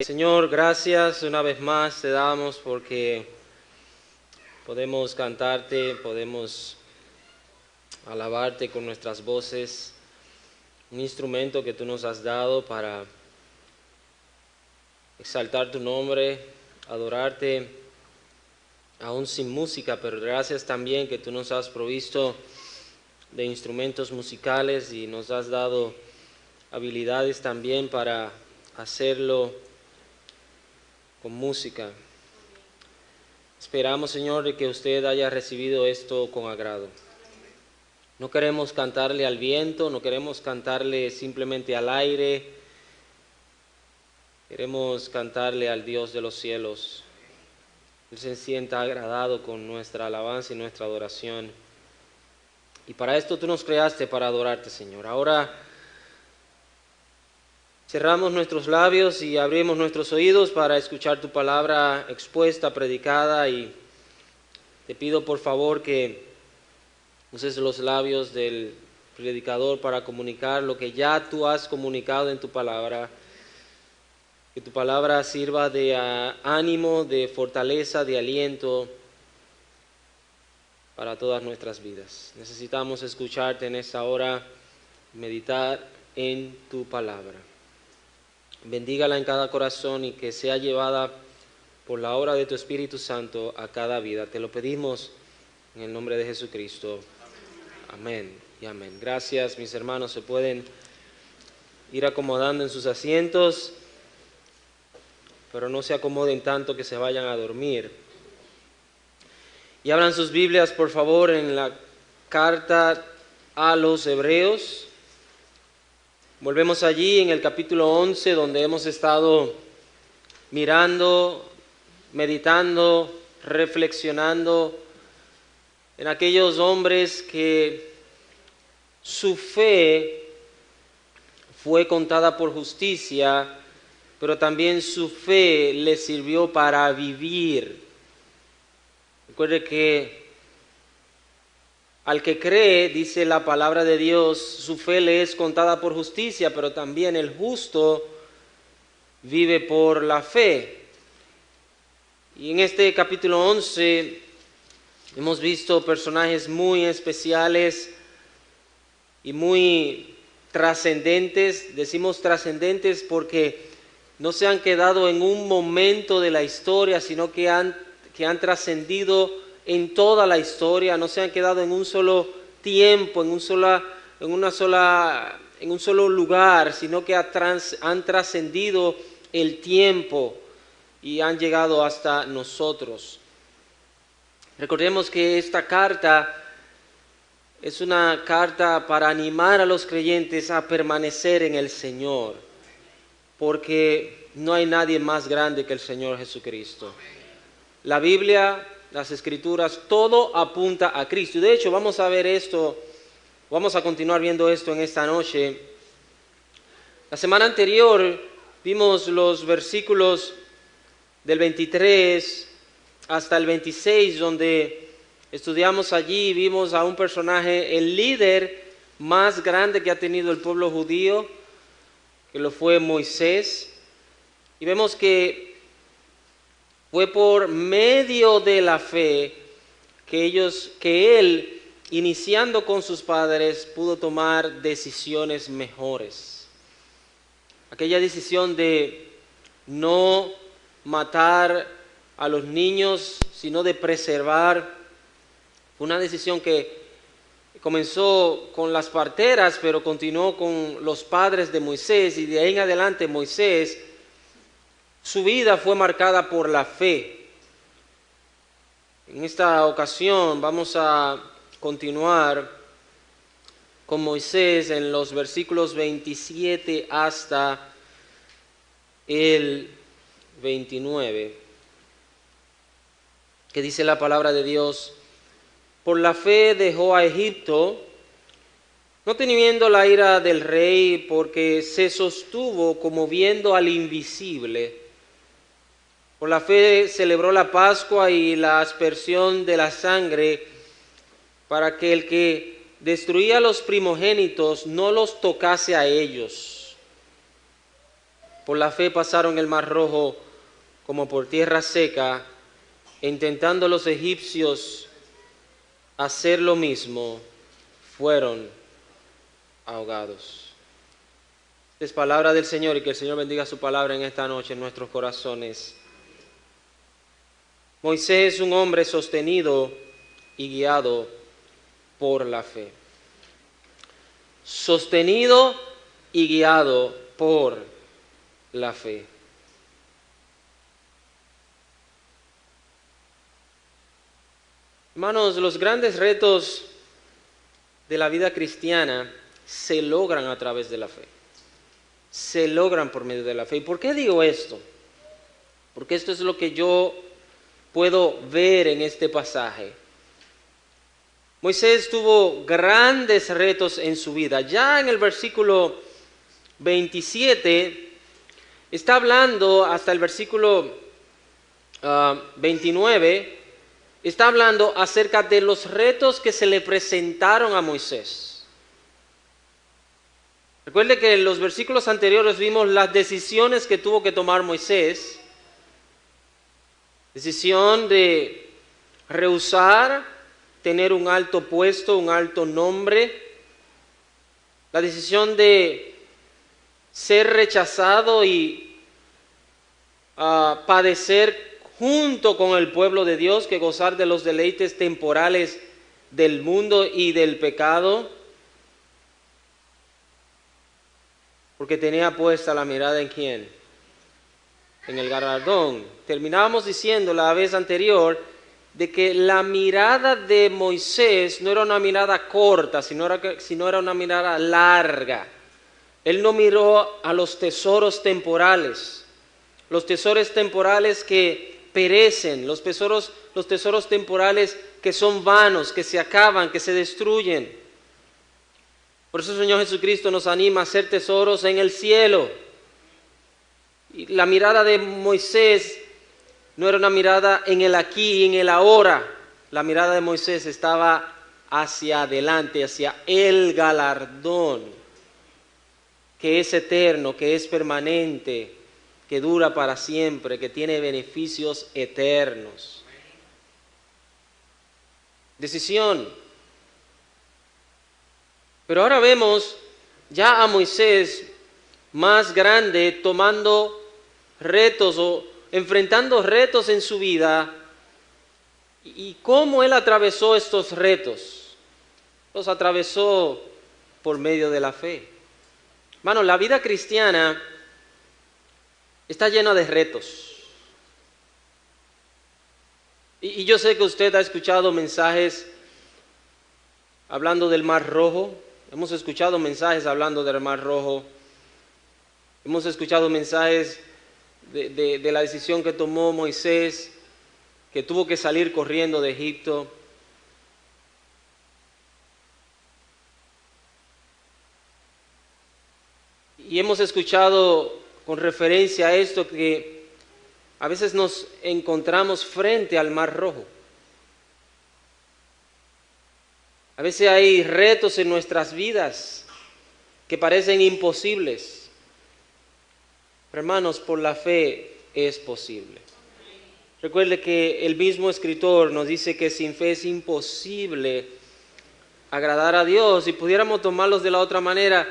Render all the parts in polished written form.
Señor, gracias una vez más te damos porque podemos cantarte, podemos alabarte con nuestras voces, un instrumento que tú nos has dado para exaltar tu nombre, adorarte, aún sin música, pero gracias también que tú nos has provisto de instrumentos musicales y nos has dado habilidades también para hacerlo con música. Esperamos, Señor, de que usted haya recibido esto con agrado. No queremos cantarle al viento, no queremos cantarle simplemente al aire, queremos cantarle al Dios de los cielos. Él se sienta agradado con nuestra alabanza y nuestra adoración. Y para esto tú nos creaste, para adorarte, Señor. Ahora cerramos nuestros labios y abrimos nuestros oídos para escuchar tu palabra expuesta, predicada, y te pido por favor que uses los labios del predicador para comunicar lo que ya tú has comunicado en tu palabra, que tu palabra sirva de ánimo, de fortaleza, de aliento para todas nuestras vidas. Necesitamos escucharte en esta hora, meditar en tu palabra. Bendígala en cada corazón y que sea llevada por la obra de tu Espíritu Santo a cada vida. Te lo pedimos en el nombre de Jesucristo. Amén y amén. Gracias, mis hermanos. Se pueden ir acomodando en sus asientos, pero no se acomoden tanto que se vayan a dormir. Y abran sus Biblias, por favor, en la carta a los Hebreos. Volvemos allí en el capítulo 11, donde hemos estado mirando, meditando, reflexionando en aquellos hombres que su fe fue contada por justicia, pero también su fe les sirvió para vivir. Recuerde que al que cree, dice la palabra de Dios, su fe le es contada por justicia, pero también el justo vive por la fe. Y en este capítulo 11 hemos visto personajes muy especiales y muy trascendentes. Decimos trascendentes porque no se han quedado en un momento de la historia, sino que han trascendido en toda la historia, no se han quedado en un solo tiempo, en un solo lugar, sino que han trascendido el tiempo y han llegado hasta nosotros. Recordemos que esta carta es una carta para animar a los creyentes a permanecer en el Señor, porque no hay nadie más grande que el Señor Jesucristo. La Biblia, las Escrituras, todo apunta a Cristo. Y de hecho, vamos a ver esto, vamos a continuar viendo esto en esta noche. La semana anterior vimos los versículos del 23 hasta el 26, donde estudiamos allí, vimos a un personaje, el líder más grande que ha tenido el pueblo judío, que lo fue Moisés, y vemos que fue por medio de la fe que él, iniciando con sus padres, pudo tomar decisiones mejores. Aquella decisión de no matar a los niños, sino de preservar, fue una decisión que comenzó con las parteras, pero continuó con los padres de Moisés, y de ahí en adelante Moisés, su vida fue marcada por la fe. En esta ocasión vamos a continuar con Moisés en los versículos 27 hasta el 29, que dice la palabra de Dios: por la fe dejó a Egipto, no temiendo la ira del rey, porque se sostuvo como viendo al invisible. Por la fe celebró la Pascua y la aspersión de la sangre, para que el que destruía a los primogénitos no los tocase a ellos. Por la fe pasaron el Mar Rojo como por tierra seca, e intentando los egipcios hacer lo mismo, fueron ahogados. Esta es palabra del Señor, y que el Señor bendiga su palabra en esta noche en nuestros corazones. Moisés es un hombre sostenido y guiado por la fe. Sostenido y guiado por la fe. Hermanos, los grandes retos de la vida cristiana se logran a través de la fe. Se logran por medio de la fe. ¿Y por qué digo esto? Porque esto es lo que yo puedo ver en este pasaje. Moisés tuvo grandes retos en su vida. Ya en el versículo 27 está hablando, hasta el versículo 29, está hablando acerca de los retos que se le presentaron a Moisés. Recuerde que en los versículos anteriores vimos las decisiones que tuvo que tomar Moisés. Decisión de rehusar tener un alto puesto, un alto nombre. La decisión de ser rechazado y padecer junto con el pueblo de Dios, que gozar de los deleites temporales del mundo y del pecado, porque tenía puesta la mirada ¿en quién? En el galardón. Terminábamos diciendo la vez anterior de que la mirada de Moisés no era una mirada corta, sino era una mirada larga. Él no miró a los tesoros temporales que perecen, los tesoros temporales que son vanos, que se acaban, que se destruyen. Por eso el Señor Jesucristo nos anima a hacer tesoros en el cielo. Y la mirada de Moisés no era una mirada en el aquí y en el ahora. La mirada de Moisés estaba hacia adelante, hacia el galardón, que es eterno, que es permanente, que dura para siempre, que tiene beneficios eternos. Decisión. Pero ahora vemos ya a Moisés más grande tomando retos o enfrentando retos en su vida, y cómo él atravesó estos retos. Los atravesó por medio de la fe. Hermano, la vida cristiana está llena de retos. Y yo sé que usted ha escuchado mensajes hablando del Mar Rojo. Hemos escuchado mensajes hablando del Mar Rojo. Hemos escuchado mensajes de la decisión que tomó Moisés, que tuvo que salir corriendo de Egipto. Y hemos escuchado con referencia a esto que a veces nos encontramos frente al Mar Rojo. A veces hay retos en nuestras vidas que parecen imposibles. Pero hermanos, por la fe es posible. Recuerde que el mismo escritor nos dice que sin fe es imposible agradar a Dios. Si pudiéramos tomarlos de la otra manera,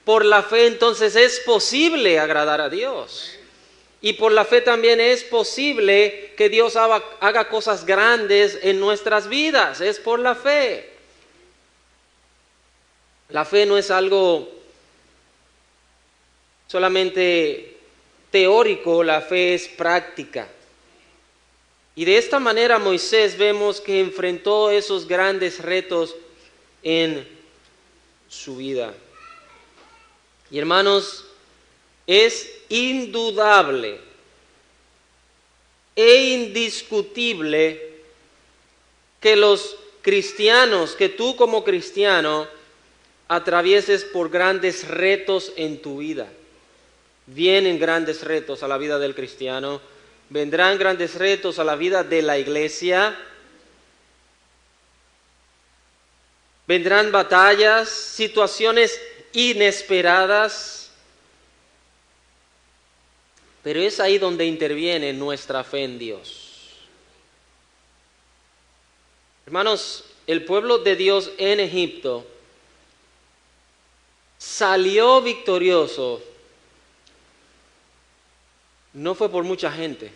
por la fe entonces es posible agradar a Dios. Y por la fe también es posible que Dios haga cosas grandes en nuestras vidas. Es por la fe. La fe no es algo solamente teórico, la fe es práctica. Y de esta manera Moisés vemos que enfrentó esos grandes retos en su vida. Y hermanos, es indudable e indiscutible que los cristianos, que tú como cristiano, atravieses por grandes retos en tu vida. Vienen grandes retos a la vida del cristiano, vendrán grandes retos a la vida de la iglesia, vendrán batallas, situaciones inesperadas. Pero es ahí donde interviene nuestra fe en Dios. Hermanos, el pueblo de Dios en Egipto salió victorioso. No fue por mucha gente,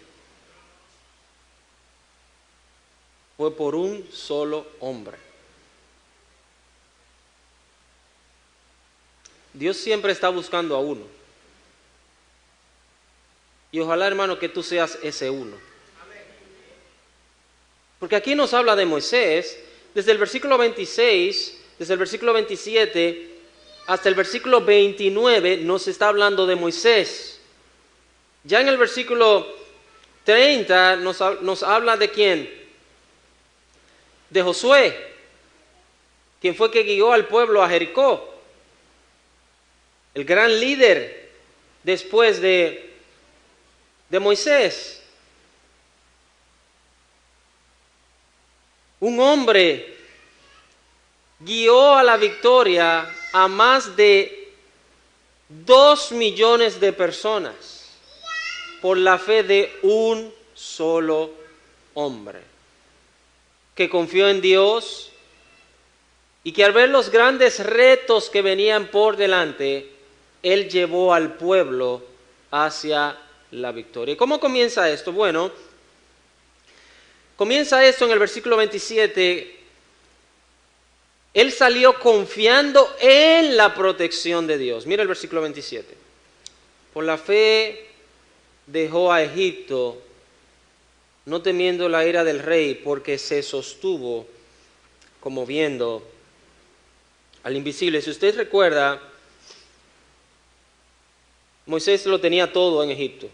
fue por un solo hombre. Dios siempre está buscando a uno. Y ojalá, hermano, que tú seas ese uno. Porque aquí nos habla de Moisés, desde el versículo 26, desde el versículo 27 hasta el versículo 29 nos está hablando de Moisés. Ya en el versículo 30 nos habla de quién, de Josué, quien fue que guió al pueblo a Jericó, el gran líder después de Moisés. Un hombre guió a la victoria a más de 2 millones de personas por la fe de un solo hombre, que confió en Dios y que al ver los grandes retos que venían por delante, él llevó al pueblo hacia la victoria. ¿Y cómo comienza esto? Bueno, comienza esto en el versículo 27. Él salió confiando en la protección de Dios. Mira el versículo 27. Por la fe dejó a Egipto, no temiendo la ira del rey, porque se sostuvo como viendo al invisible. Si usted recuerda, Moisés lo tenía todo en Egipto.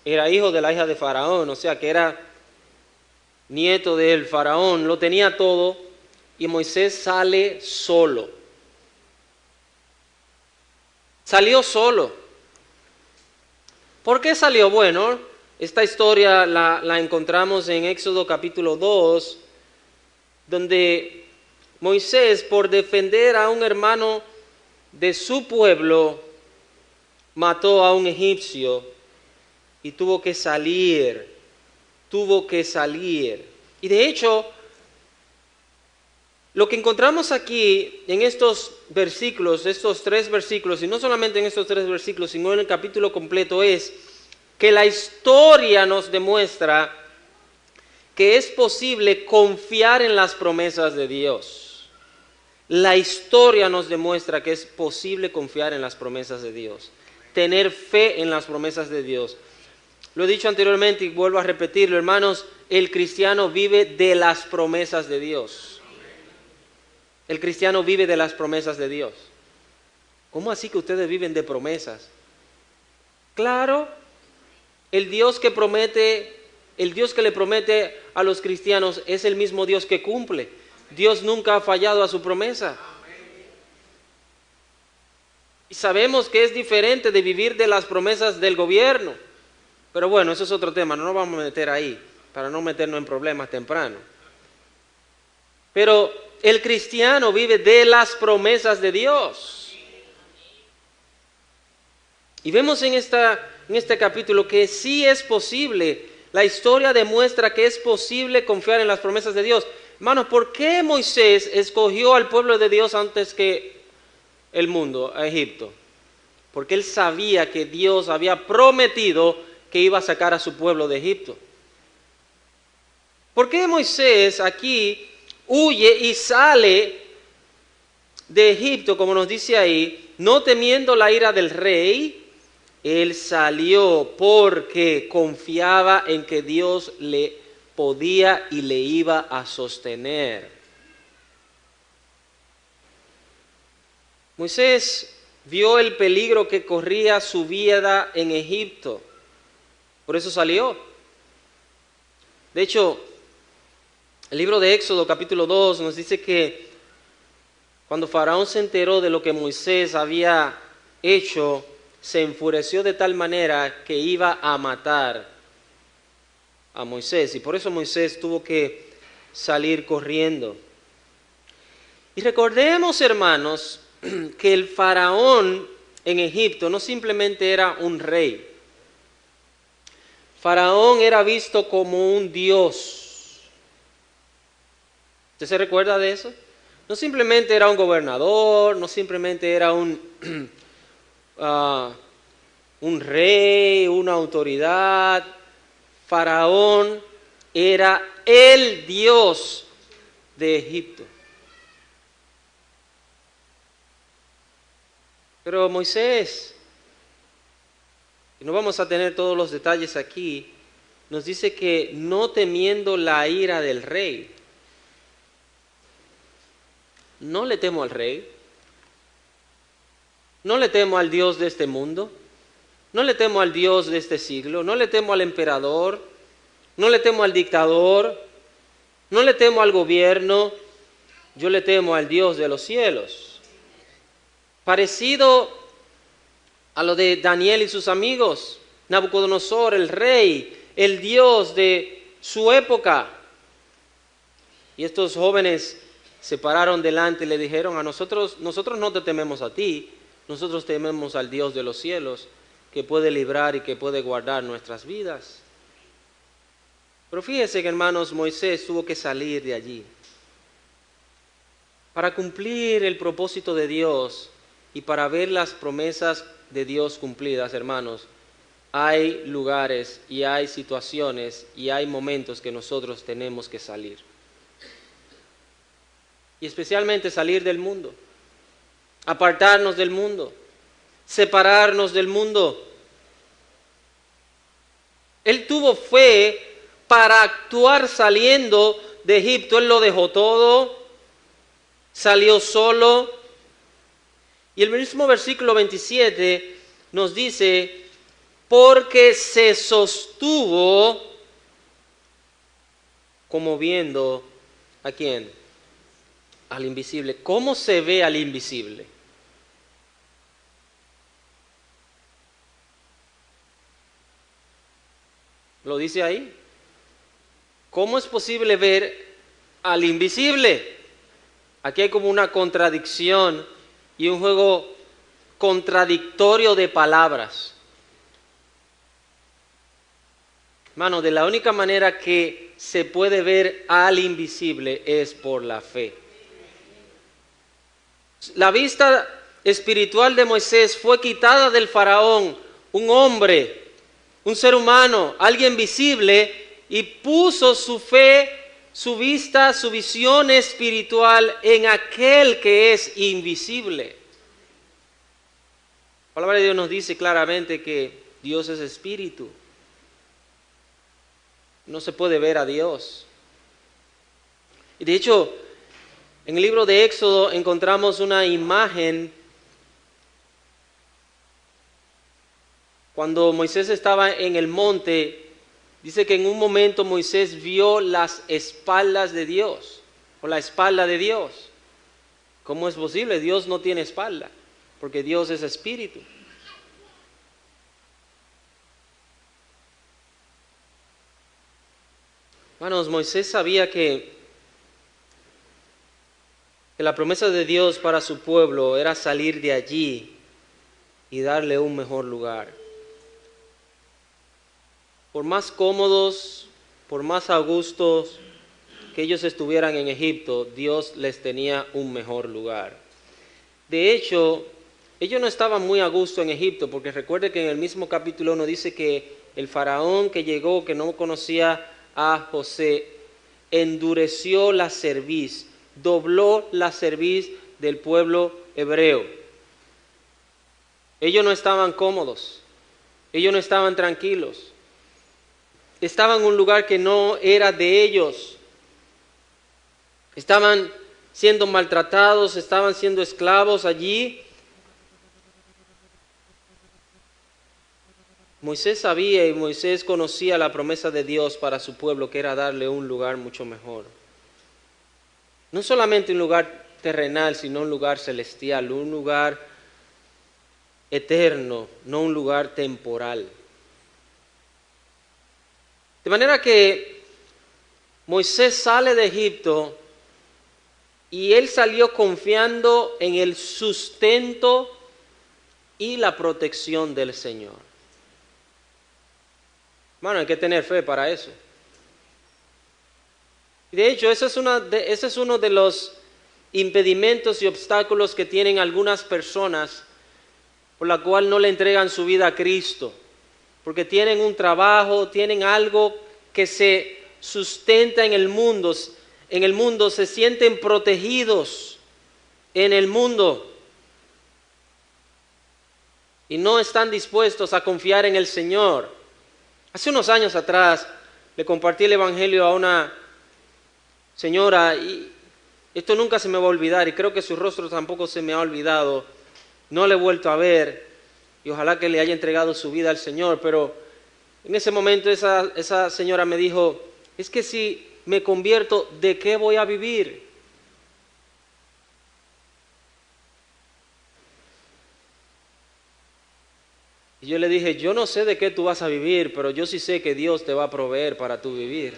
Era hijo de la hija de Faraón, o sea que era nieto del Faraón, lo tenía todo, y Moisés sale solo. Salió solo. ¿Por qué salió? Bueno, esta historia la encontramos en Éxodo capítulo 2, donde Moisés, por defender a un hermano de su pueblo, mató a un egipcio y tuvo que salir. Y de hecho, lo que encontramos aquí en estos versículos, estos 3 versículos, y no solamente en estos 3 versículos, sino en el capítulo completo, es que la historia nos demuestra que es posible confiar en las promesas de Dios. La historia nos demuestra que es posible confiar en las promesas de Dios, tener fe en las promesas de Dios. Lo he dicho anteriormente y vuelvo a repetirlo, hermanos, el cristiano vive de las promesas de Dios. El cristiano vive de las promesas de Dios. ¿Cómo así que ustedes viven de promesas? Claro, el Dios que le promete a los cristianos es el mismo Dios que cumple. Dios nunca ha fallado a su promesa. Y sabemos que es diferente de vivir de las promesas del gobierno. Pero bueno, eso es otro tema, no nos vamos a meter ahí, para no meternos en problemas temprano. Pero el cristiano vive de las promesas de Dios. Y vemos en este capítulo que sí es posible. La historia demuestra que es posible confiar en las promesas de Dios. Hermanos, ¿por qué Moisés escogió al pueblo de Dios antes que el mundo, a Egipto? Porque él sabía que Dios había prometido que iba a sacar a su pueblo de Egipto. ¿Por qué Moisés aquí huye y sale de Egipto, como nos dice ahí, no temiendo la ira del rey? Él salió porque confiaba en que Dios le podía y le iba a sostener. Moisés vio el peligro que corría su vida en Egipto, por eso salió. De hecho, el libro de Éxodo capítulo 2 nos dice que cuando Faraón se enteró de lo que Moisés había hecho, se enfureció de tal manera que iba a matar a Moisés, y por eso Moisés tuvo que salir corriendo. Y recordemos, hermanos, que el faraón en Egipto no simplemente era un rey. Faraón era visto como un dios. ¿Usted se recuerda de eso? No simplemente era un gobernador, no simplemente era un rey, una autoridad. Faraón era el dios de Egipto. Pero Moisés, y no vamos a tener todos los detalles aquí, nos dice que no temiendo la ira del rey. No le temo al rey, no le temo al Dios de este mundo, no le temo al Dios de este siglo, no le temo al emperador, no le temo al dictador, no le temo al gobierno, yo le temo al Dios de los cielos. Parecido a lo de Daniel y sus amigos, Nabucodonosor, el rey, el Dios de su época. Y estos jóvenes se pararon delante y le dijeron a nosotros no te tememos a ti, nosotros tememos al Dios de los cielos, que puede librar y que puede guardar nuestras vidas. Pero fíjense que, hermanos, Moisés tuvo que salir de allí. Para cumplir el propósito de Dios y para ver las promesas de Dios cumplidas, hermanos, hay lugares y hay situaciones y hay momentos que nosotros tenemos que salir. Y especialmente salir del mundo, apartarnos del mundo, separarnos del mundo. Él tuvo fe para actuar saliendo de Egipto. Él lo dejó todo, salió solo. Y el mismo versículo 27 nos dice, porque se sostuvo como viendo ¿a quién? Al invisible. ¿Cómo se ve al invisible? ¿Lo dice ahí? ¿Cómo es posible ver al invisible? Aquí hay como una contradicción y un juego contradictorio de palabras. Hermano, de la única manera que se puede ver al invisible es por la fe. La vista espiritual de Moisés fue quitada del faraón, un hombre, un ser humano, alguien visible, y puso su fe, su vista, su visión espiritual en aquel que es invisible. La palabra de Dios nos dice claramente que Dios es espíritu. No se puede ver a Dios. Y de hecho, en el libro de Éxodo encontramos una imagen cuando Moisés estaba en el monte. Dice que en un momento Moisés vio las espaldas de Dios, o la espalda de Dios. ¿Cómo es posible? Dios no tiene espalda, porque Dios es espíritu. Hermanos, Moisés sabía que la promesa de Dios para su pueblo era salir de allí y darle un mejor lugar. Por más cómodos, por más a gustos que ellos estuvieran en Egipto, Dios les tenía un mejor lugar. De hecho, ellos no estaban muy a gusto en Egipto, porque recuerde que en el mismo capítulo 1 dice que el faraón que llegó, que no conocía a José, endureció la cerviz, dobló la cerviz del pueblo hebreo. Ellos no estaban cómodos, ellos no estaban tranquilos, estaban en un lugar que no era de ellos, estaban siendo maltratados, estaban siendo esclavos allí. Moisés sabía y Moisés conocía la promesa de Dios para su pueblo, que era darle un lugar mucho mejor. No solamente un lugar terrenal, sino un lugar celestial, un lugar eterno, no un lugar temporal. De manera que Moisés sale de Egipto y él salió confiando en el sustento y la protección del Señor. Bueno, hay que tener fe para eso. De hecho, ese es uno de los impedimentos y obstáculos que tienen algunas personas por la cual no le entregan su vida a Cristo, porque tienen un trabajo, tienen algo que se sustenta en el mundo, se sienten protegidos en el mundo y no están dispuestos a confiar en el Señor. Hace unos años atrás le compartí el Evangelio a una señora y esto nunca se me va a olvidar y creo que su rostro tampoco se me ha olvidado. No le he vuelto a ver y ojalá que le haya entregado su vida al Señor, pero en ese momento esa señora me dijo, es que si me convierto, ¿de qué voy a vivir? Y yo le dije, yo no sé de qué tú vas a vivir, pero yo sí sé que Dios te va a proveer para tu vivir.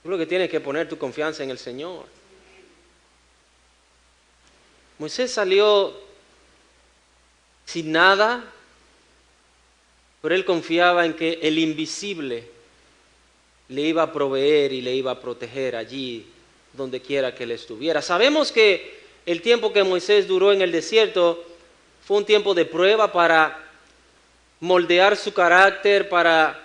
Tú lo que tienes que poner tu confianza en el Señor. Moisés salió sin nada, pero él confiaba en que el invisible le iba a proveer y le iba a proteger allí donde quiera que él estuviera. Sabemos que el tiempo que Moisés duró en el desierto fue un tiempo de prueba para moldear su carácter, para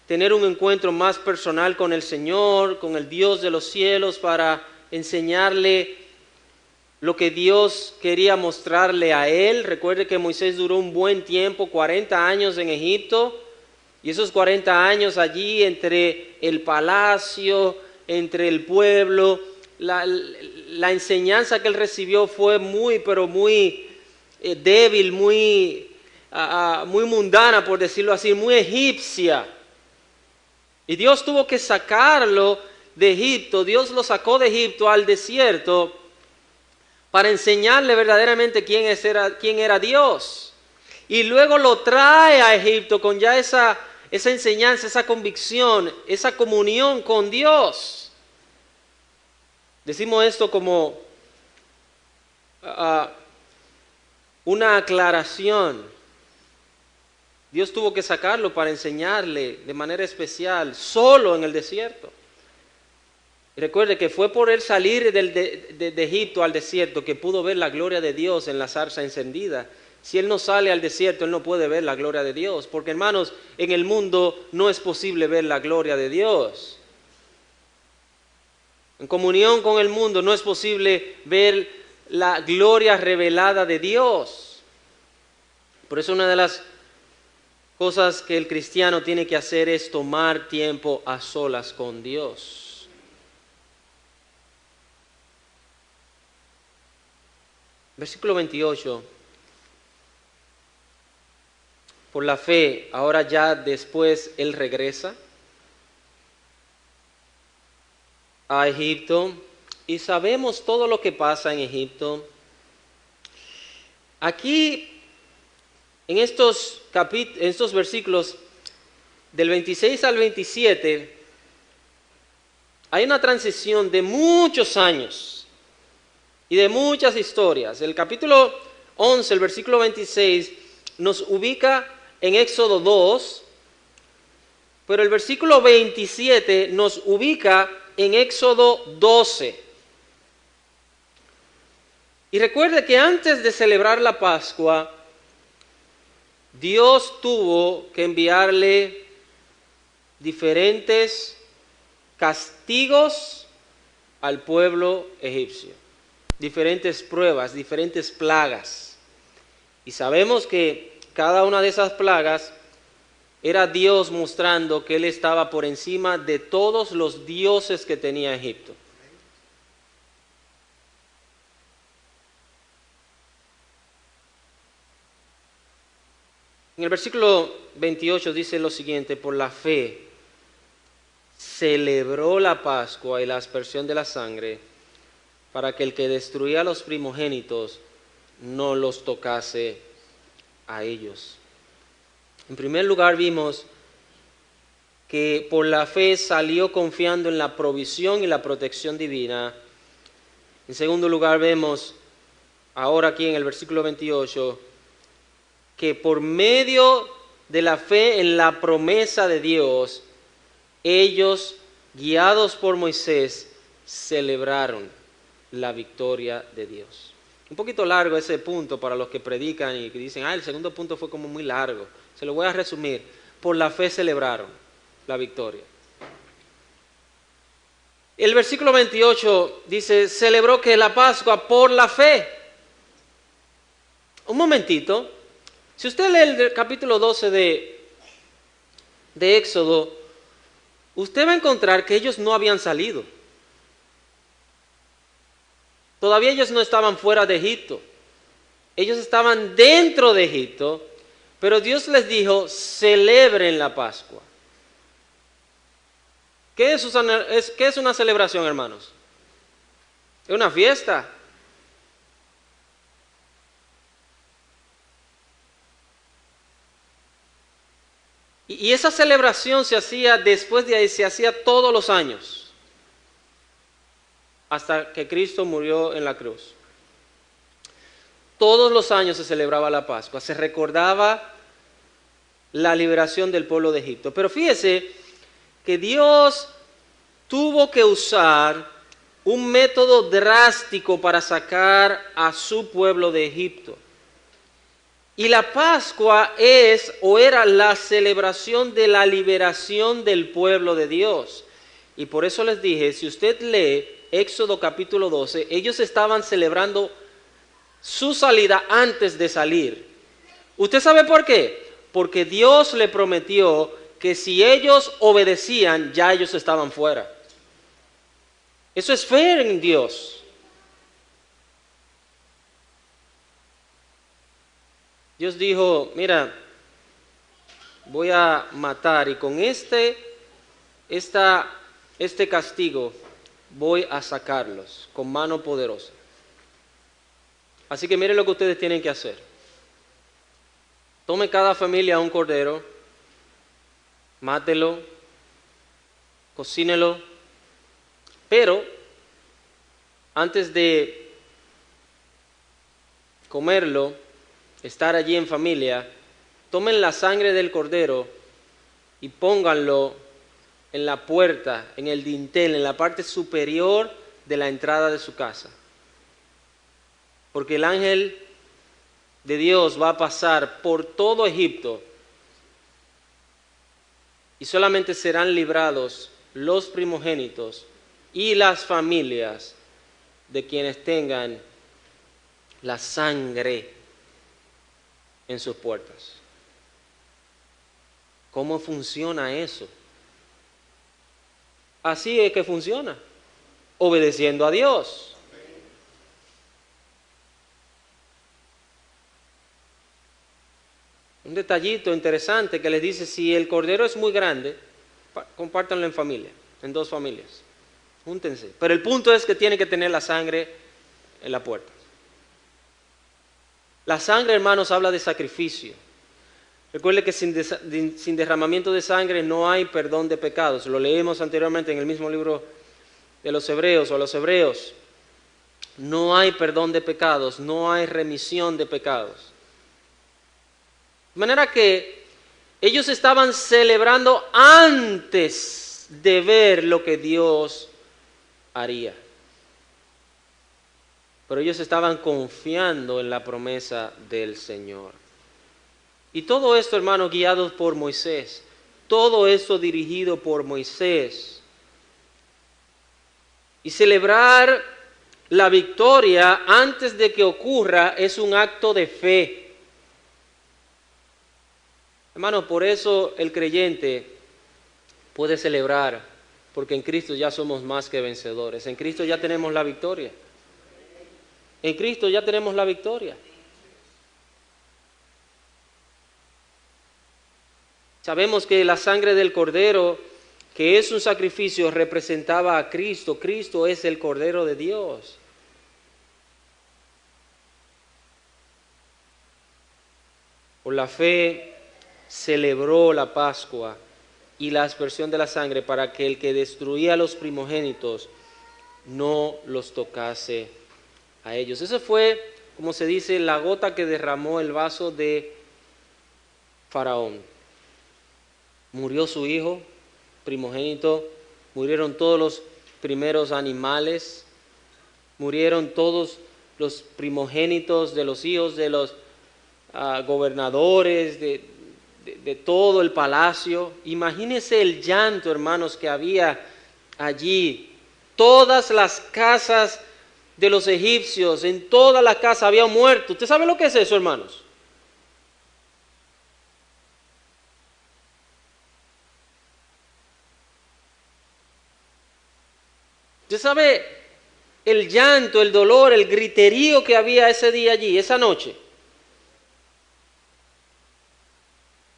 tener un encuentro más personal con el Señor, con el Dios de los cielos, para enseñarle lo que Dios quería mostrarle a él. Recuerde que Moisés duró un buen tiempo, 40 años en Egipto, y esos 40 años allí entre el palacio, entre el pueblo, la enseñanza que él recibió fue muy débil, muy mundana, por decirlo así, muy egipcia. Y Dios tuvo que sacarlo de Egipto, Dios lo sacó de Egipto al desierto para enseñarle verdaderamente quién era Dios. Y luego lo trae a Egipto con ya esa enseñanza, esa convicción, esa comunión con Dios. Decimos esto como una aclaración. Dios tuvo que sacarlo para enseñarle de manera especial, solo en el desierto. Y recuerde que fue por él salir de Egipto al desierto que pudo ver la gloria de Dios en la zarza encendida. Si él no sale al desierto, él no puede ver la gloria de Dios. Porque hermanos, en el mundo no es posible ver la gloria de Dios. En comunión con el mundo no es posible ver la gloria revelada de Dios. Por eso una de las cosas que el cristiano tiene que hacer es tomar tiempo a solas con Dios. Versículo 28. Por la fe, ahora ya después él regresa a Egipto y sabemos todo lo que pasa en Egipto. Aquí, en estos versículos del 26 al 27, hay una transición de muchos años y de muchas historias. El capítulo 11, el versículo 26, nos ubica en Éxodo 2, pero el versículo 27 nos ubica en Éxodo 12. Y recuerde que antes de celebrar la Pascua, Dios tuvo que enviarle diferentes castigos al pueblo egipcio. Diferentes pruebas, diferentes plagas. Y sabemos que cada una de esas plagas era Dios mostrando que Él estaba por encima de todos los dioses que tenía Egipto. En el versículo 28 dice lo siguiente: por la fe celebró la Pascua y la aspersión de la sangre, para que el que destruía a los primogénitos no los tocase a ellos. En primer lugar vimos que por la fe salió confiando en la provisión y la protección divina. En segundo lugar vemos ahora aquí en el versículo 28, que por medio de la fe en la promesa de Dios, ellos, guiados por Moisés, celebraron la victoria de Dios. Un poquito largo ese punto para los que predican y que dicen, el segundo punto fue como muy largo. Se lo voy a resumir. Por la fe celebraron la victoria. El versículo 28 dice, celebró que la Pascua por la fe. Un momentito. Si usted lee el capítulo 12 de Éxodo, usted va a encontrar que ellos no habían salido. Todavía ellos no estaban fuera de Egipto. Ellos estaban dentro de Egipto, pero Dios les dijo, celebren la Pascua. ¿Qué es una celebración, hermanos? Es una fiesta. Y esa celebración se hacía después de ahí, se hacía todos los años, hasta que Cristo murió en la cruz. Todos los años se celebraba la Pascua, se recordaba la liberación del pueblo de Egipto. Pero fíjese que Dios tuvo que usar un método drástico para sacar a su pueblo de Egipto. Y la Pascua es o era la celebración de la liberación del pueblo de Dios. Y por eso les dije, si usted lee Éxodo capítulo 12, ellos estaban celebrando su salida antes de salir. ¿Usted sabe por qué? Porque Dios le prometió que si ellos obedecían, ya ellos estaban fuera. Eso es fe en Dios. Dios dijo, mira, voy a matar y con este castigo voy a sacarlos con mano poderosa. Así que miren lo que ustedes tienen que hacer. Tome cada familia un cordero, mátelo, cocínelo, pero antes de comerlo, estar allí en familia, tomen la sangre del cordero y pónganlo en la puerta, en el dintel, en la parte superior de la entrada de su casa. Porque el ángel de Dios va a pasar por todo Egipto y solamente serán librados los primogénitos y las familias de quienes tengan la sangre en sus puertas. ¿Cómo funciona eso? Así es que funciona, obedeciendo a Dios. Un detallito interesante que les dice, si el cordero es muy grande, compártanlo en familia, en 2 familias, júntense. Pero el punto es que tiene que tener la sangre en la puerta. La sangre, hermanos, habla de sacrificio. Recuerde que sin derramamiento de sangre no hay perdón de pecados. Lo leímos anteriormente en el mismo libro de los Hebreos o los Hebreos. No hay perdón de pecados, no hay remisión de pecados. De manera que ellos estaban celebrando antes de ver lo que Dios haría. Pero ellos estaban confiando en la promesa del Señor. Y todo esto, hermanos, guiados por Moisés. Todo esto dirigido por Moisés. Y celebrar la victoria antes de que ocurra es un acto de fe. Hermano, por eso el creyente puede celebrar, porque en Cristo ya somos más que vencedores. En Cristo ya tenemos la victoria. En Cristo ya tenemos la victoria. Sabemos que la sangre del Cordero, que es un sacrificio, representaba a Cristo. Cristo es el Cordero de Dios. Por la fe celebró la Pascua y la aspersión de la sangre para que el que destruía a los primogénitos no los tocase a ellos. Ese fue como se dice, la gota que derramó el vaso de Faraón. Murió su hijo primogénito, murieron todos los primeros animales, murieron todos los primogénitos de los hijos de los gobernadores, de todo el palacio. Imagínense el llanto, hermanos, que había allí. Todas las casas de los egipcios, en toda la casa había muerto. ¿Usted sabe lo que es eso, hermanos? ¿Usted sabe el llanto, el dolor, el griterío que había ese día allí, esa noche?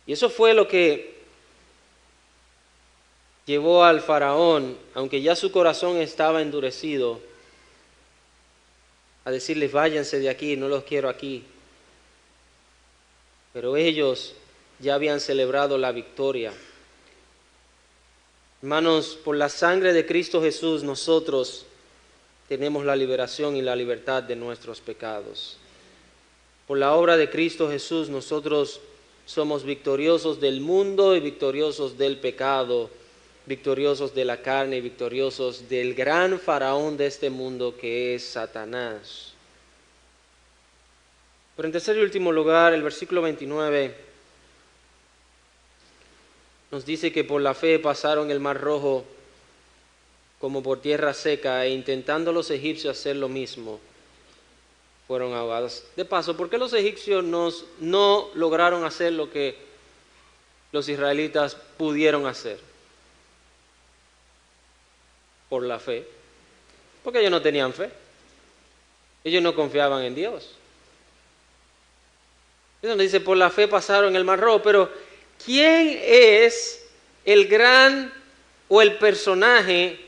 Y eso fue lo que llevó al faraón, aunque ya su corazón estaba endurecido, a decirles: váyanse de aquí, no los quiero aquí. Pero ellos ya habían celebrado la victoria. Hermanos, por la sangre de Cristo Jesús nosotros tenemos la liberación y la libertad de nuestros pecados. Por la obra de Cristo Jesús nosotros somos victoriosos del mundo y victoriosos del pecado, victoriosos de la carne y victoriosos del gran faraón de este mundo que es Satanás. Pero en tercer y último lugar, el versículo 29 nos dice que por la fe pasaron el Mar Rojo como por tierra seca, e intentando los egipcios hacer lo mismo, fueron ahogados. De paso, ¿por qué los egipcios no lograron hacer lo que los israelitas pudieron hacer? Por la fe. Porque ellos no tenían fe. Ellos no confiaban en Dios. Eso nos dice: por la fe pasaron el Mar Rojo. Pero ¿quién es el gran o el personaje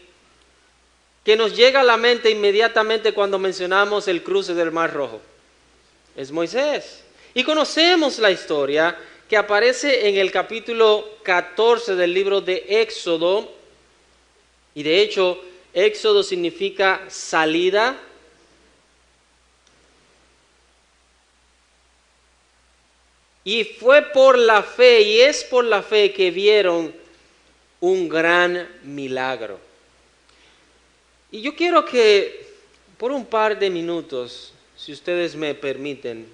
que nos llega a la mente inmediatamente cuando mencionamos el cruce del Mar Rojo? Es Moisés. Y conocemos la historia que aparece en el capítulo 14 del libro de Éxodo. Y de hecho, Éxodo significa salida. Y fue por la fe, y es por la fe que vieron un gran milagro. Y yo quiero que por un par de minutos, si ustedes me permiten,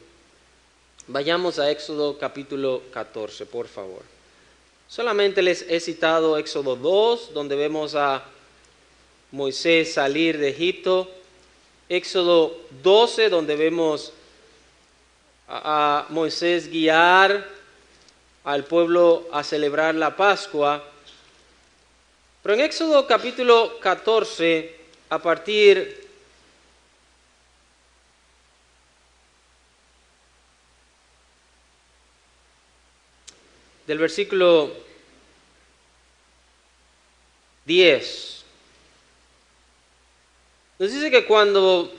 vayamos a Éxodo capítulo 14, por favor. Solamente les he citado Éxodo 2, donde vemos a Moisés salir de Egipto. Éxodo 12, donde vemos a Moisés guiar al pueblo a celebrar la Pascua. Pero en Éxodo capítulo 14, a partir del versículo 10, nos dice que cuando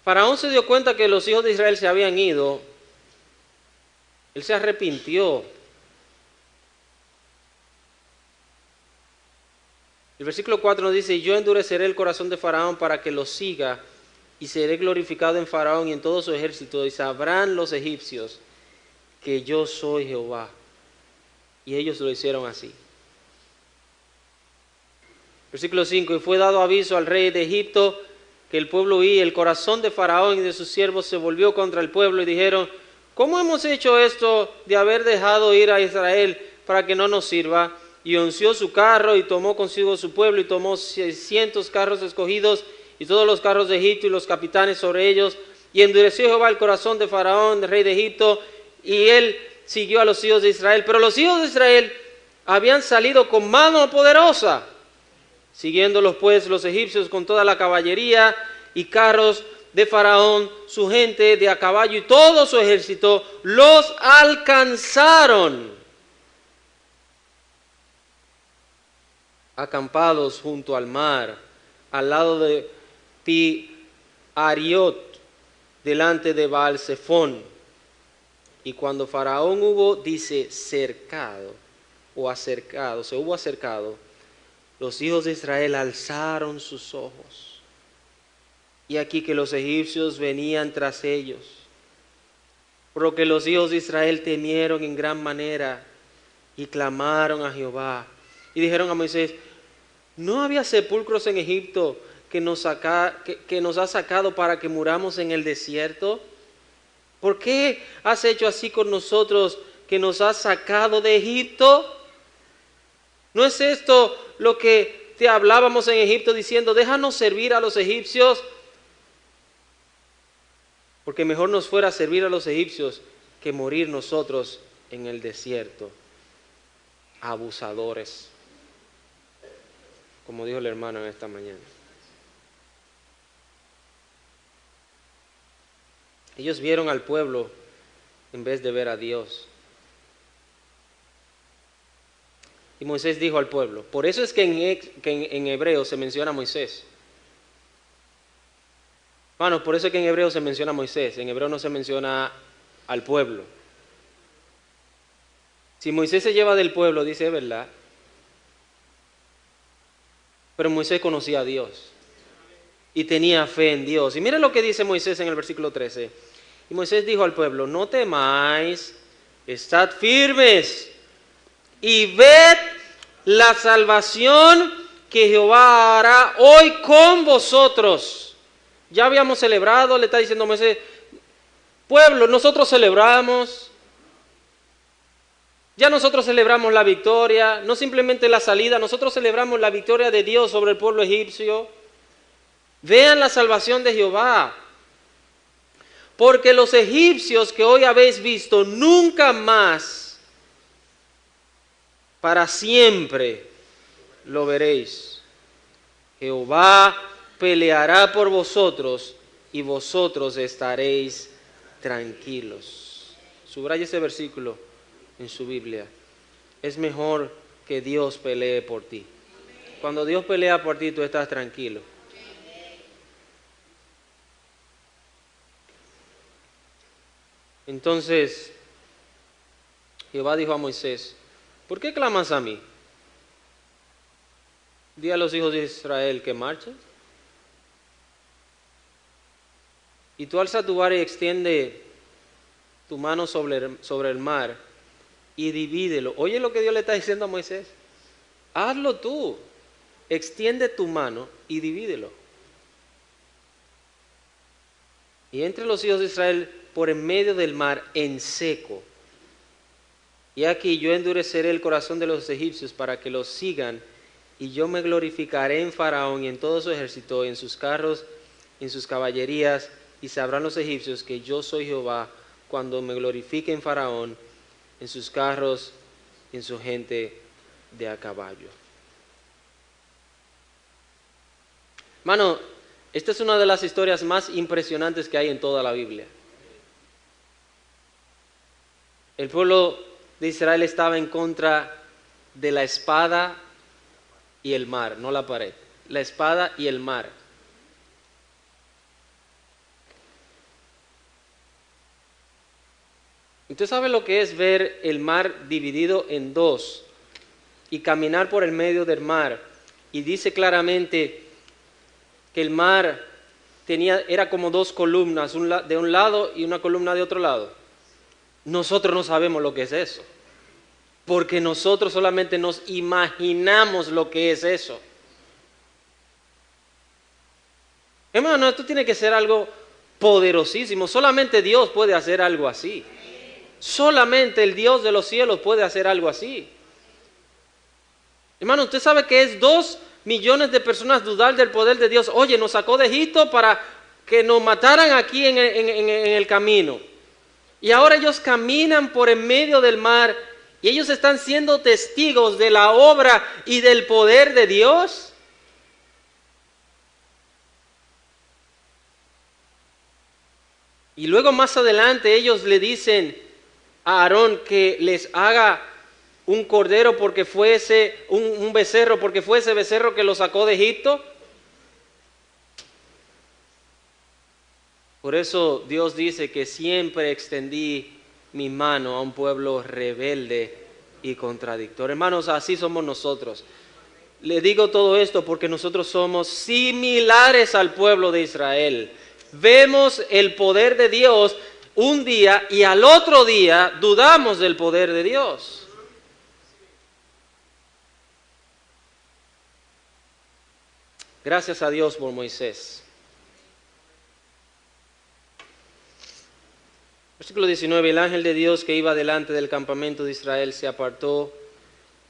Faraón se dio cuenta que los hijos de Israel se habían ido, él se arrepintió. El versículo 4 nos dice: yo endureceré el corazón de Faraón para que lo siga, y seré glorificado en Faraón y en todo su ejército, y sabrán los egipcios que yo soy Jehová. Y ellos lo hicieron así. Versículo 5: y fue dado aviso al rey de Egipto que el pueblo huía. El corazón de Faraón y de sus siervos se volvió contra el pueblo y dijeron: ¿cómo hemos hecho esto de haber dejado ir a Israel para que no nos sirva? Y unció su carro y tomó consigo su pueblo y tomó 600 carros escogidos y todos los carros de Egipto y los capitanes sobre ellos. Y endureció Jehová el corazón de Faraón, el rey de Egipto, y él siguió a los hijos de Israel. Pero los hijos de Israel habían salido con mano poderosa, siguiéndolos pues los egipcios con toda la caballería y carros de Faraón, su gente de a caballo y todo su ejército, los alcanzaron acampados junto al mar, al lado de Pi-Ariot, delante de Baal-Zephón. Y cuando Faraón hubo, dice, cercado o acercado, se hubo acercado, los hijos de Israel alzaron sus ojos. Y aquí que los egipcios venían tras ellos. Por lo que los hijos de Israel temieron en gran manera y clamaron a Jehová. Y dijeron a Moisés: ¿no había sepulcros en Egipto que nos ha sacado para que muramos en el desierto? ¿Por qué has hecho así con nosotros, que nos has sacado de Egipto? ¿No es esto lo que te hablábamos en Egipto diciendo: déjanos servir a los egipcios? Porque mejor nos fuera servir a los egipcios que morir nosotros en el desierto. Abusadores, como dijo el hermano en esta mañana. Ellos vieron al pueblo en vez de ver a Dios. Y Moisés dijo al pueblo, por eso es que en hebreo se menciona a Moisés. Bueno, por eso es que en hebreo se menciona a Moisés, en hebreo no se menciona al pueblo. Si Moisés se lleva del pueblo, dice, es verdad, pero Moisés conocía a Dios y tenía fe en Dios. Y mira lo que dice Moisés en el versículo 13. Y Moisés dijo al pueblo: no temáis, estad firmes y ved la salvación que Jehová hará hoy con vosotros. Ya habíamos celebrado, le está diciendo Moisés, pueblo, nosotros celebramos. Ya nosotros celebramos la victoria, no simplemente la salida, nosotros celebramos la victoria de Dios sobre el pueblo egipcio. Vean la salvación de Jehová. Porque los egipcios que hoy habéis visto, nunca más, para siempre, lo veréis. Jehová peleará por vosotros y vosotros estaréis tranquilos. Subraya ese versículo en su Biblia. Es mejor que Dios pelee por ti. Cuando Dios pelea por ti, tú estás tranquilo. Entonces, Jehová dijo a Moisés: ¿por qué clamas a mí? Di a los hijos de Israel que marchen. Y tú alza tu vara y extiende tu mano sobre el mar y divídelo. Oye lo que Dios le está diciendo a Moisés. Hazlo tú. Extiende tu mano y divídelo. Y entre los hijos de Israel por en medio del mar en seco. Y aquí yo endureceré el corazón de los egipcios para que los sigan, y yo me glorificaré en Faraón y en todo su ejército, en sus carros, en sus caballerías, y sabrán los egipcios que yo soy Jehová cuando me glorifique en Faraón, en sus carros y en su gente de a caballo. Hermano, esta es una de las historias más impresionantes que hay en toda la Biblia. El pueblo de Israel estaba en contra de la espada y el mar, no la pared, la espada y el mar. ¿Usted sabe lo que es ver el mar dividido en dos y caminar por el medio del mar? Y dice claramente que el mar era como dos columnas, de un lado y una columna de otro lado. Nosotros no sabemos lo que es eso, porque nosotros solamente nos imaginamos lo que es eso. Hermano, esto tiene que ser algo poderosísimo. Solamente Dios puede hacer algo así. Solamente el Dios de los cielos puede hacer algo así. Hermano, usted sabe que es 2 millones de personas dudar del poder de Dios. Oye, nos sacó de Egipto para que nos mataran aquí en el camino. Y ahora ellos caminan por en medio del mar y ellos están siendo testigos de la obra y del poder de Dios. Y luego más adelante ellos le dicen a Aarón que les haga un cordero porque fuese, un becerro porque fue ese becerro que lo sacó de Egipto. Por eso Dios dice que siempre extendí mi mano a un pueblo rebelde y contradictor. Hermanos, así somos nosotros. Le digo todo esto porque nosotros somos similares al pueblo de Israel. Vemos el poder de Dios un día y al otro día dudamos del poder de Dios. Gracias a Dios por Moisés. Versículo 19, el ángel de Dios que iba delante del campamento de Israel se apartó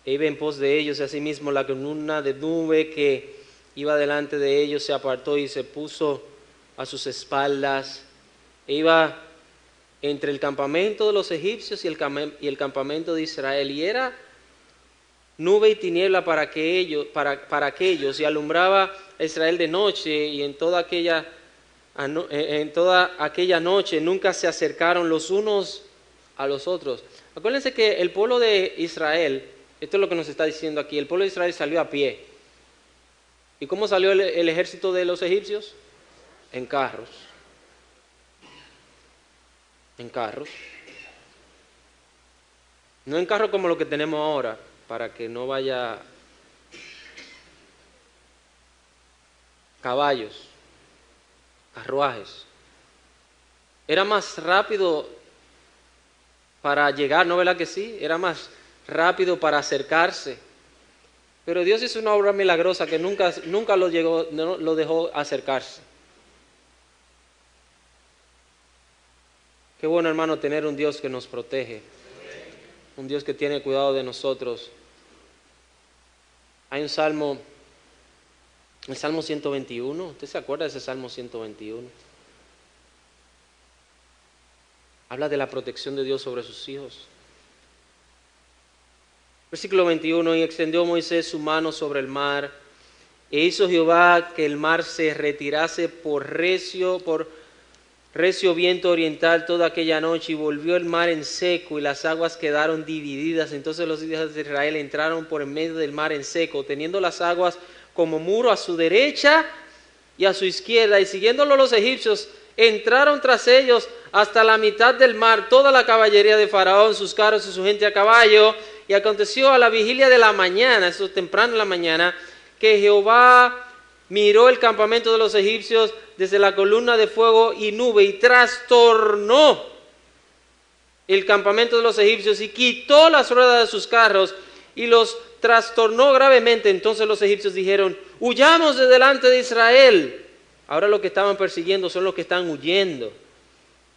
e iba en pos de ellos, y asimismo la columna de nube que iba delante de ellos se apartó y se puso a sus espaldas, e iba entre el campamento de los egipcios y el campamento de Israel, y era nube y tiniebla para aquellos, y alumbraba a Israel de noche, y en toda aquella noche nunca se acercaron los unos a los otros. Acuérdense que el pueblo de Israel, esto es lo que nos está diciendo aquí, el pueblo de Israel salió a pie. ¿Y cómo salió el ejército de los egipcios? En carros. En carros. No en carros como lo que tenemos ahora, para que no vaya caballos, carruajes. Era más rápido para llegar, ¿no verdad que sí? Era más rápido para acercarse. Pero Dios hizo una obra milagrosa que nunca lo dejó acercarse. Qué bueno, hermano, tener un Dios que nos protege, un Dios que tiene cuidado de nosotros. Hay un salmo, el Salmo 121, ¿usted se acuerda de ese Salmo 121? Habla de la protección de Dios sobre sus hijos. Versículo 21, y extendió Moisés su mano sobre el mar, e hizo Jehová que el mar se retirase por recio viento oriental toda aquella noche, y volvió el mar en seco, y las aguas quedaron divididas. Entonces los hijos de Israel entraron por en medio del mar en seco, teniendo las aguas como muro a su derecha y a su izquierda, y siguiéndolo los egipcios, entraron tras ellos hasta la mitad del mar, toda la caballería de Faraón, sus carros y su gente a caballo. Y aconteció a la vigilia de la mañana, eso es temprano en la mañana, que Jehová miró el campamento de los egipcios desde la columna de fuego y nube, y trastornó el campamento de los egipcios, y quitó las ruedas de sus carros, y los trastornó gravemente. Entonces los egipcios dijeron: huyamos de delante de Israel. Ahora lo que estaban persiguiendo son los que están huyendo,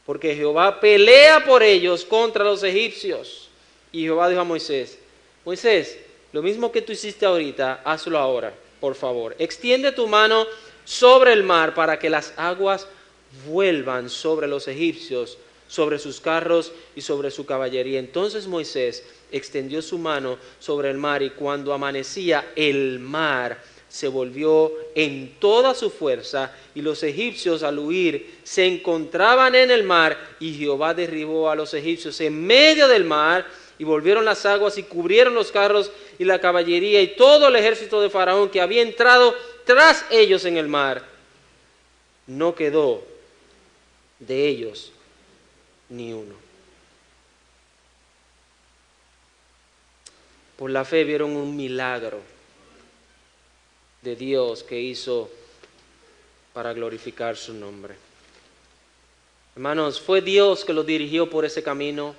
porque Jehová pelea por ellos contra los egipcios. Y Jehová dijo a Moisés: Moisés, lo mismo que tú hiciste ahorita, hazlo ahora, por favor. Extiende tu mano sobre el mar para que las aguas vuelvan sobre los egipcios, sobre sus carros y sobre su caballería. Entonces Moisés extendió su mano sobre el mar, y cuando amanecía el mar se volvió en toda su fuerza, y los egipcios al huir se encontraban en el mar, y Jehová derribó a los egipcios en medio del mar, y volvieron las aguas y cubrieron los carros y la caballería y todo el ejército de Faraón que había entrado tras ellos en el mar. No quedó de ellos ni uno. Por la fe vieron un milagro de Dios que hizo para glorificar su nombre. Hermanos, fue Dios que los dirigió por ese camino.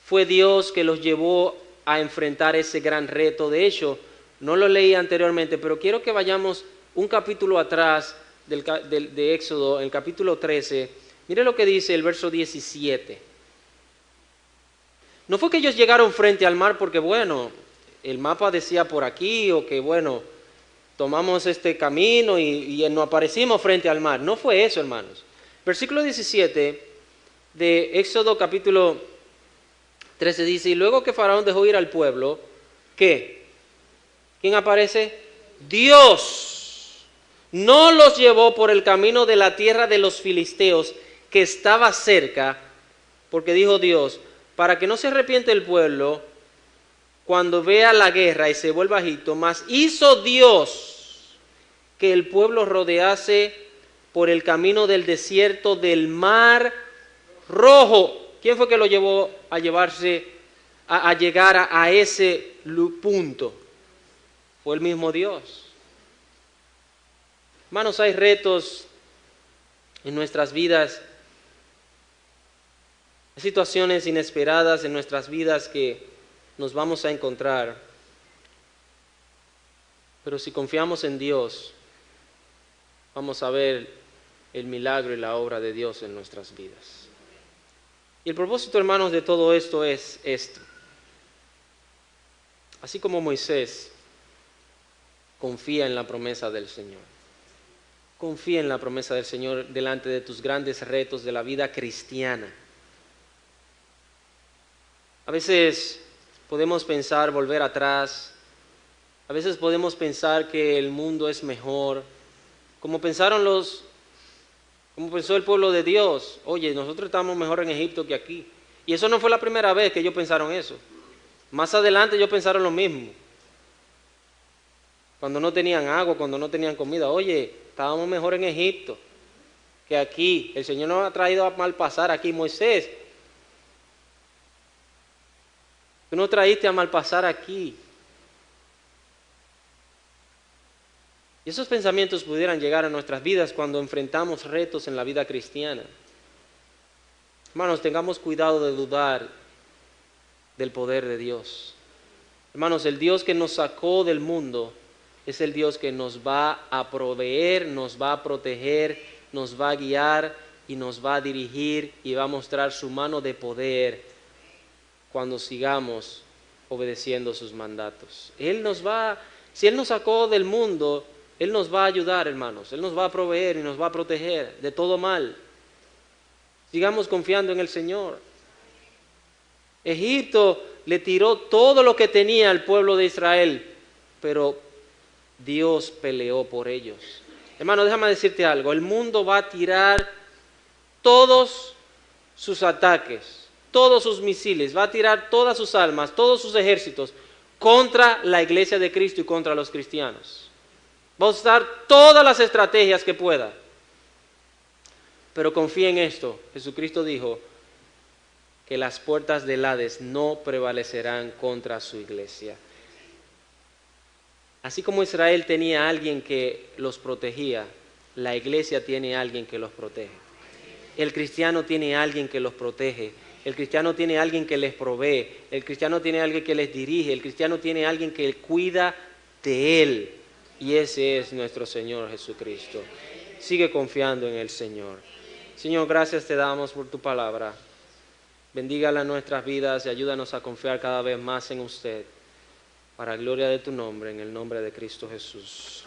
Fue Dios que los llevó a enfrentar ese gran reto. De hecho, no lo leí anteriormente, pero quiero que vayamos un capítulo atrás de Éxodo, en el capítulo 13. Mire lo que dice el verso 17. No fue que ellos llegaron frente al mar porque, bueno, el mapa decía por aquí, o que, bueno, tomamos este camino y nos aparecimos frente al mar. No fue eso, hermanos. Versículo 17 de Éxodo capítulo 13 dice: y luego que Faraón dejó ir al pueblo, ¿qué? ¿Quién aparece? Dios no los llevó por el camino de la tierra de los filisteos que estaba cerca, porque dijo Dios: para que no se arrepiente el pueblo cuando vea la guerra y se vuelva a Egipto. Mas hizo Dios que el pueblo rodease por el camino del desierto del mar Rojo. ¿Quién fue que lo llevó a llegar a ese punto? fue el mismo Dios. Hermanos, hay retos en nuestras vidas, hay situaciones inesperadas en nuestras vidas que nos vamos a encontrar. Pero si confiamos en Dios, vamos a ver el milagro y la obra de Dios en nuestras vidas. Y el propósito, hermanos, de todo esto es esto. Así como Moisés confía en la promesa del Señor. Confía en la promesa del Señor delante de tus grandes retos de la vida cristiana. A veces podemos pensar volver atrás. A veces podemos pensar que el mundo es mejor. Como pensó el pueblo de Dios. Oye, nosotros estamos mejor en Egipto que aquí. Y eso no fue la primera vez que ellos pensaron eso. Más adelante ellos pensaron lo mismo. Cuando no tenían agua, cuando no tenían comida. Oye, estábamos mejor en Egipto que aquí. El Señor nos ha traído a mal pasar aquí. Moisés, tú nos traíste a mal pasar aquí. Y esos pensamientos pudieran llegar a nuestras vidas cuando enfrentamos retos en la vida cristiana. Hermanos, tengamos cuidado de dudar del poder de Dios. Hermanos, el Dios que nos sacó del mundo es el Dios que nos va a proveer, nos va a proteger, nos va a guiar y nos va a dirigir y va a mostrar su mano de poder cuando sigamos obedeciendo sus mandatos. Si Él nos sacó del mundo, Él nos va a ayudar, hermanos. Él nos va a proveer y nos va a proteger de todo mal. Sigamos confiando en el Señor. Egipto le tiró todo lo que tenía al pueblo de Israel, pero Dios peleó por ellos. Hermano, déjame decirte algo. El mundo va a tirar todos sus ataques, todos sus misiles, va a tirar todas sus almas, todos sus ejércitos contra la iglesia de Cristo y contra los cristianos. Va a usar todas las estrategias que pueda. Pero confía en esto. Jesucristo dijo que las puertas del Hades no prevalecerán contra su iglesia. Así como Israel tenía a alguien que los protegía, la iglesia tiene a alguien que los protege. El cristiano tiene a alguien que los protege. El cristiano tiene a alguien que les provee. El cristiano tiene a alguien que les dirige. El cristiano tiene a alguien que cuida de él. Y ese es nuestro Señor Jesucristo. Sigue confiando en el Señor. Señor, gracias te damos por tu palabra. Bendígala en nuestras vidas y ayúdanos a confiar cada vez más en usted. Para gloria de tu nombre, en el nombre de Cristo Jesús.